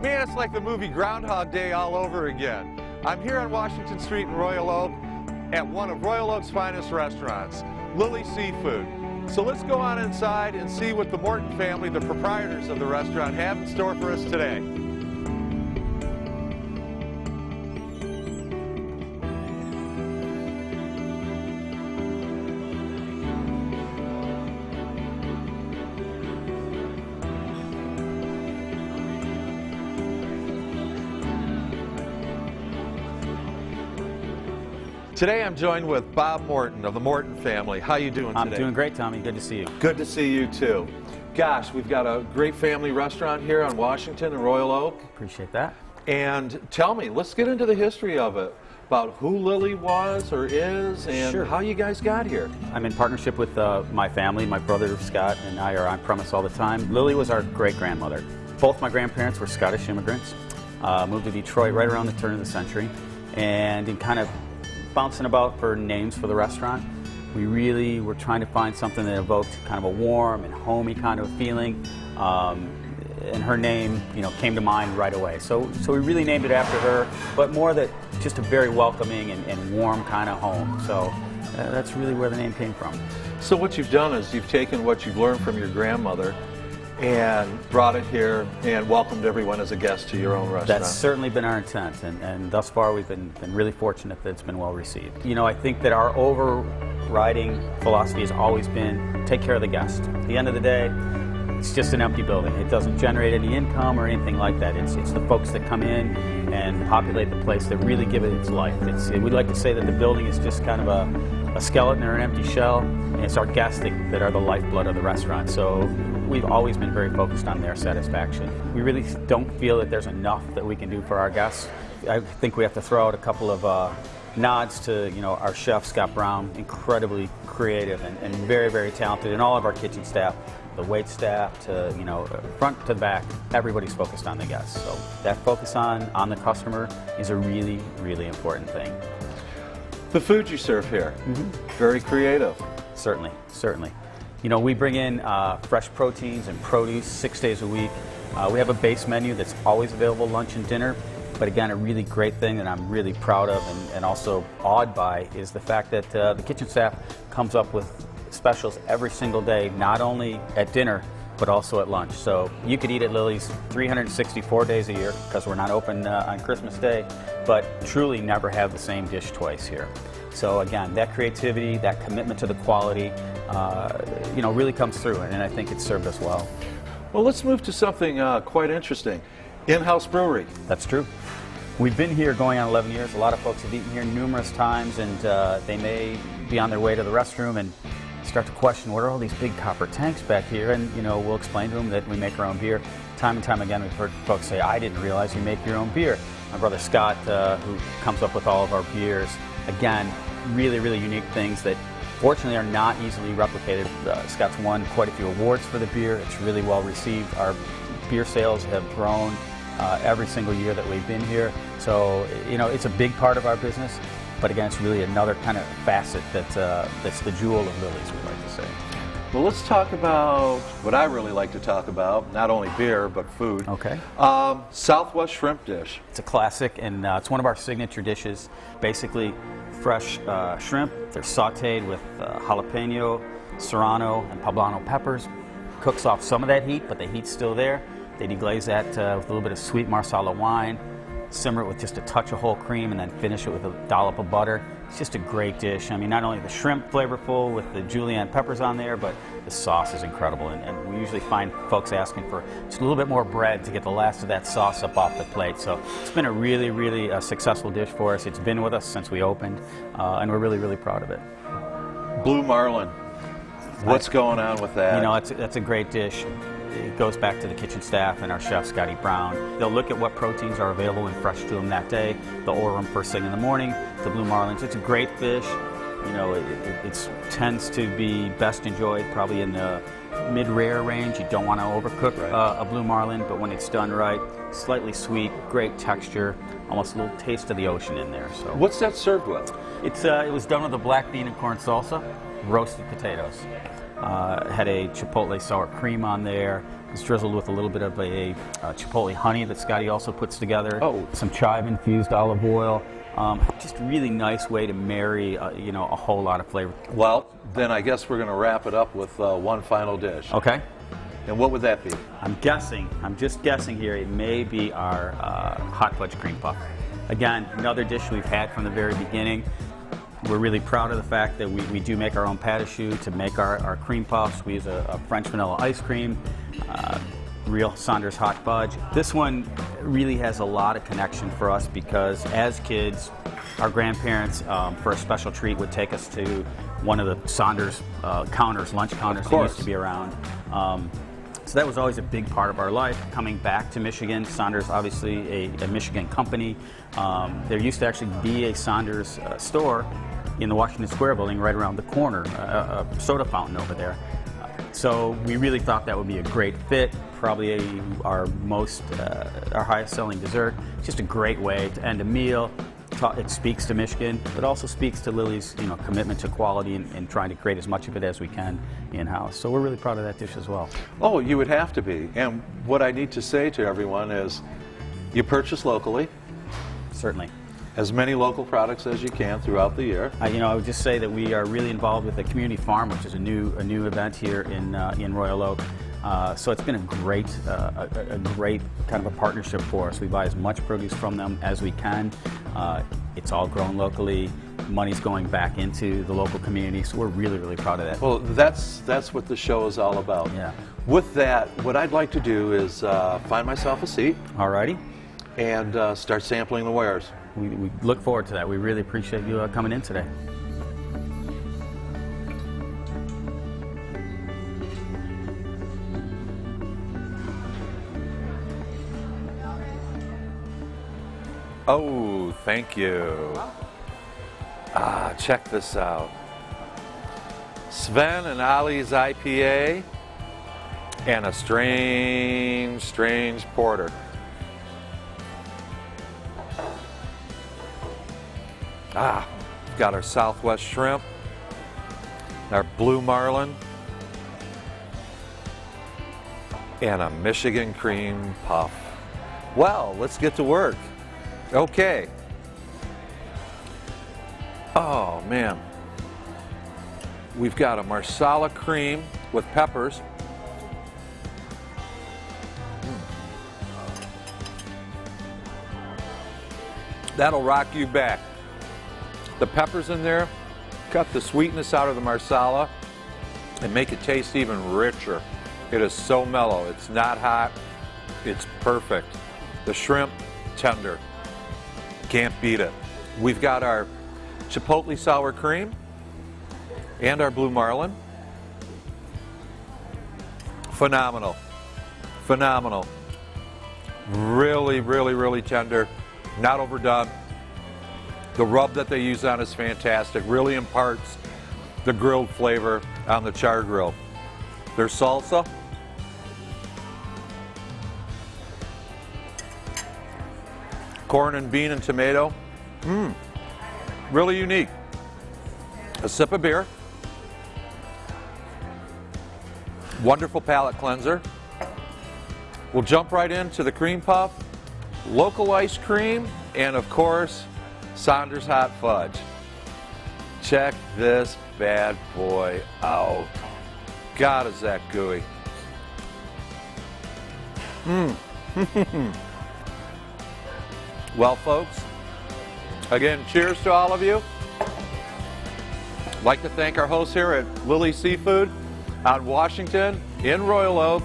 Man, it's like the movie Groundhog Day all over again. I'm here on Washington Street in Royal Oak at one of Royal Oak's finest restaurants, Lily Seafood. So let's go on inside and see what the Morton family, the proprietors of the restaurant, have in store for us today. Today I'm joined with Bob Morton of the Morton family. How you doing today? I'm doing great, Tommy. Good to see you. Good to see you too. Gosh, we've got a great family restaurant here on Washington and Royal Oak. Appreciate that. And tell me, let's get into the history of it, about who Lily was or is and Sure. how you guys got here. I'm in partnership with my family. My brother Scott and I are on premise all the time. Lily was our great-grandmother. Both my grandparents were Scottish immigrants. Moved to Detroit right around the turn of the century. And in kind of bouncing about for names for the restaurant, we really were trying to find something that evoked kind of a warm and homey kind of feeling. And her name, came to mind right away. So we really named it after her, but more that just a very welcoming and warm kind of home. So that's really where the name came from. So what you've done is you've taken what you've learned from your grandmother and brought it here and welcomed everyone as a guest to your own restaurant. That's certainly been our intent, and thus far we've been really fortunate that it's been well received. I think that our overriding philosophy has always been take care of the guest. At the end of the day, it's just an empty building. It doesn't generate any income or anything like that. It's the folks that come in and populate the place that really give it its life. We'd like to say that the building is just kind of a skeleton or an empty shell, and it's our guests that are the lifeblood of the restaurant. So we've always been very focused on their satisfaction. We really don't feel that there's enough that we can do for our guests. I think we have to throw out a couple of nods to our chef, Scott Brown, incredibly creative and very, very talented, and all of our kitchen staff, the wait staff to front to back, everybody's focused on the guests. So that focus on the customer is a really, really important thing. The food you serve here, very creative. Certainly, certainly. We bring in fresh proteins and produce 6 days a week. We have a base menu that's always available lunch and dinner. But again, a really great thing that I'm really proud of and also awed by is the fact that the kitchen staff comes up with specials every single day, not only at dinner, but also at lunch. So you could eat at Lily's 364 days a year, because we're not open on Christmas Day, but truly never have the same dish twice here. So again, that creativity, that commitment to the quality, really comes through, and I think it's served us well. Well, let's move to something quite interesting. In-house brewery. That's true. We've been here going on 11 years. A lot of folks have eaten here numerous times, and they may be on their way to the restroom and start to question, what are all these big copper tanks back here? And we'll explain to them that we make our own beer. Time and time again, we've heard folks say, I didn't realize you make your own beer. My brother Scott, who comes up with all of our beers, again, really, really unique things that fortunately are not easily replicated. Scott's won quite a few awards for the beer. It's really well received. Our beer sales have grown every single year that we've been here. So, it's a big part of our business, but again, it's really another kind of facet that's the jewel of Lily's, we like to say. Well, let's talk about what I really like to talk about, not only beer, but food. Okay. Southwest shrimp dish. It's a classic, and it's one of our signature dishes. Basically, fresh shrimp. They're sauteed with jalapeno, serrano, and poblano peppers. Cooks off some of that heat, but the heat's still there. They deglaze that with a little bit of sweet Marsala wine, simmer it with just a touch of whole cream, and then finish it with a dollop of butter. It's just a great dish. I mean, not only the shrimp flavorful with the julienne peppers on there, but the sauce is incredible. And we usually find folks asking for just a little bit more bread to get the last of that sauce up off the plate. So it's been a really, really successful dish for us. It's been with us since we opened, and we're really, really proud of it. Blue marlin. What's going on with that? That's a great dish. It goes back to the kitchen staff and our chef, Scotty Brown. They'll look at what proteins are available and fresh to them that day. They'll order them first thing in the morning. The blue marlins, it's a great fish. It tends to be best enjoyed probably in the mid-rare range. You don't want to overcook a blue marlin, but when it's done right, slightly sweet, great texture, almost a little taste of the ocean in there. So what's that served with? It was done with a black bean and corn salsa, roasted potatoes. Had a chipotle sour cream on there. It's drizzled with a little bit of a chipotle honey that Scotty also puts together. Oh. Some chive-infused olive oil. Just a really nice way to marry, you know, a whole lot of flavor. Well, then I guess we're going to wrap it up with one final dish. Okay. And what would that be? I'm just guessing here, it may be our hot fudge cream puff. Again, another dish we've had from the very beginning. We're really proud of the fact that we do make our own pâte à choux to make our cream puffs. We use a French vanilla ice cream, real Saunders hot fudge. This one really has a lot of connection for us because as kids, our grandparents, for a special treat, would take us to one of the Saunders counters, lunch counters that used to be around. So that was always a big part of our life. Coming back to Michigan, Saunders, obviously a Michigan company. There used to actually be a Saunders store in the Washington Square building right around the corner, a soda fountain over there. So we really thought that would be a great fit, probably our highest selling dessert. It's just a great way to end a meal. It speaks to Michigan, but also speaks to Lily's, you know, commitment to quality and trying to create as much of it as we can in-house. So we're really proud of that dish as well. Oh, you would have to be. And what I need to say to everyone is you purchase locally. Certainly. As many local products as you can throughout the year. You know, I would just say that we are really involved with the Community Farm, which is a new event here in Royal Oak. So it's been a great kind of a partnership for us. We buy as much produce from them as we can. It's all grown locally. Money's going back into the local community, so we're really, really proud of that. Well, that's what the show is all about. Yeah. With that, what I'd like to do is find myself a seat. Alrighty. And start sampling the wares. We look forward to that. We really appreciate you coming in today. Oh, thank you. Check this out. Sven and Ali's IPA and a strange porter. We've got our Southwest shrimp, our blue marlin, and a Michigan cream puff. Well, let's get to work. Okay. Oh, man. We've got a Marsala cream with peppers. That'll rock you back. The peppers in there cut the sweetness out of the Marsala and make it taste even richer. It is so mellow. It's not hot. It's perfect. The shrimp, tender. Can't beat it. We've got our Chipotle sour cream and our blue marlin. Phenomenal. Phenomenal. Really, really, really tender. Not overdone. The rub that they use on is fantastic. Really imparts the grilled flavor on the char grill. Their salsa. Corn and bean and tomato. Really unique. A sip of beer. Wonderful palate cleanser. We'll jump right into the cream puff, local ice cream, and of course, Saunders hot fudge. Check this bad boy out. God, is that gooey. Well, folks, again, cheers to all of you. I'd like to thank our hosts here at Lily Seafood out in Washington, in Royal Oak.